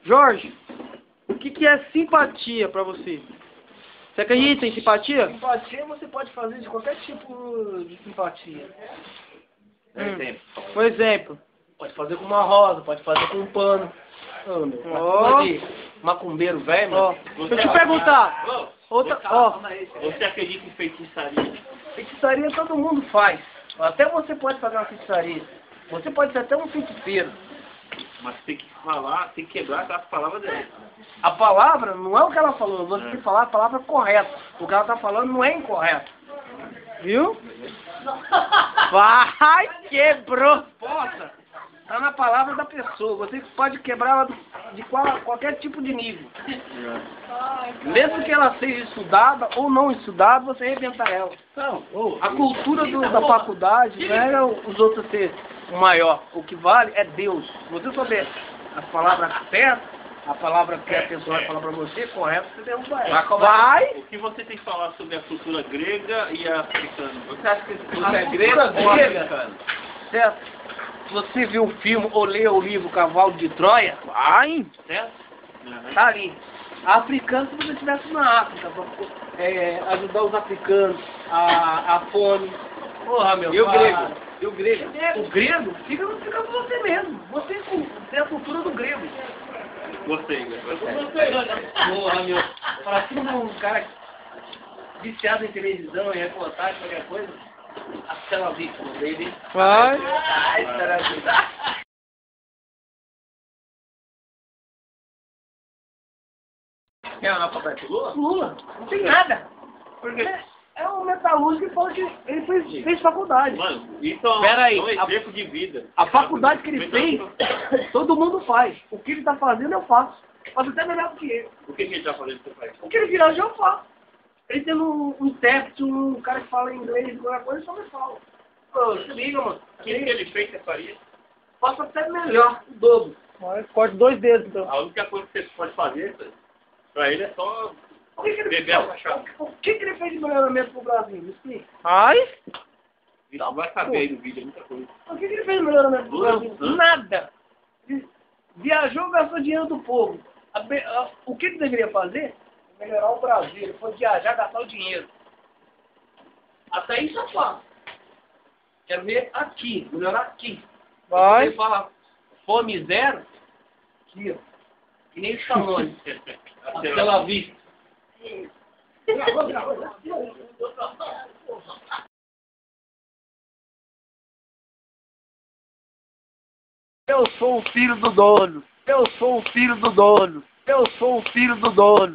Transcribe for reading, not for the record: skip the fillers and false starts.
Jorge, o que é simpatia pra você? Você acredita em simpatia? Simpatia você pode fazer de qualquer tipo de simpatia. Por exemplo. Pode fazer com uma rosa, pode fazer com um pano. Ó. Macumbeiro velho, mano. Deixa eu te perguntar. Você acredita em feitiçaria? Feitiçaria todo mundo faz. Até você pode fazer uma feitiçaria. Você pode ser até um feiticeiro. Mas tem que falar, tem que quebrar as palavras dela. A palavra não é o que ela falou. Você tem que falar a palavra correta. O que ela está falando não é incorreto. Viu? Vai, quebrou. Possa. Está na palavra da pessoa. Você pode quebrá-la de qualquer tipo de nível. Mesmo que ela seja estudada ou não estudada, você arrebenta ela. A cultura da faculdade não é os outros ser o maior. O que vale é Deus. Se você souber as palavras certas, a palavra que a pessoa vai falar para você, correto, você derruba ela. Vai! O que você tem que falar sobre a cultura grega e a africana? Você acha que você é grego ou africano? Certo? Se você viu o filme ou leu o livro Cavalo de Troia, Vai! certo? Tá ali. Africano, se você estivesse na África, pra, ajudar os africanos, a fome. Porra, meu. E o grego? E o grego? O grego fica com você mesmo. Você tem a cultura do grego. Gostei. Porra, meu. Parece um cara viciado em televisão, em reportagem, qualquer coisa. Aquela vítima dele. Vai! Ai, será Quer andar pra perto do Lula? Lula, não tem nada. Por quê? É um metalúrgico que falou que ele fez faculdade. Mano, isso é Pera aí, um exemplo de vida. A faculdade que ele fez, todo mundo faz. O que ele está fazendo, eu faço. Faço até melhor do que ele. O que ele tá fazendo que você faz? O que ele viajou, eu faço. Ele tendo um intérprete, um cara que fala inglês, qualquer coisa, eu só me fala. Pô, se liga, mano. O que ele fez, você faria? Faço até melhor, o dobro. Corte 2 dedos, então. A única coisa que você pode fazer pra ele é só O que ele beber a cachaça. O que ele fez de melhoramento pro Brasil? Me explica. Ai! Isso vai saber aí no vídeo, é muita coisa. O que ele fez de melhoramento pro Brasil? Hã? Nada. Ele viajou, gastou dinheiro do povo. O que ele deveria fazer? Melhorar o Brasil. Ele foi viajar, gastar o dinheiro. Até isso eu faço. Quero ver aqui, melhorar aqui. Vai! Ele fala fome zero, aqui, ó. Que nem o Stallone. Pela vista. Eu sou o filho do dono. Eu sou o filho do dono. Eu sou o filho do dono.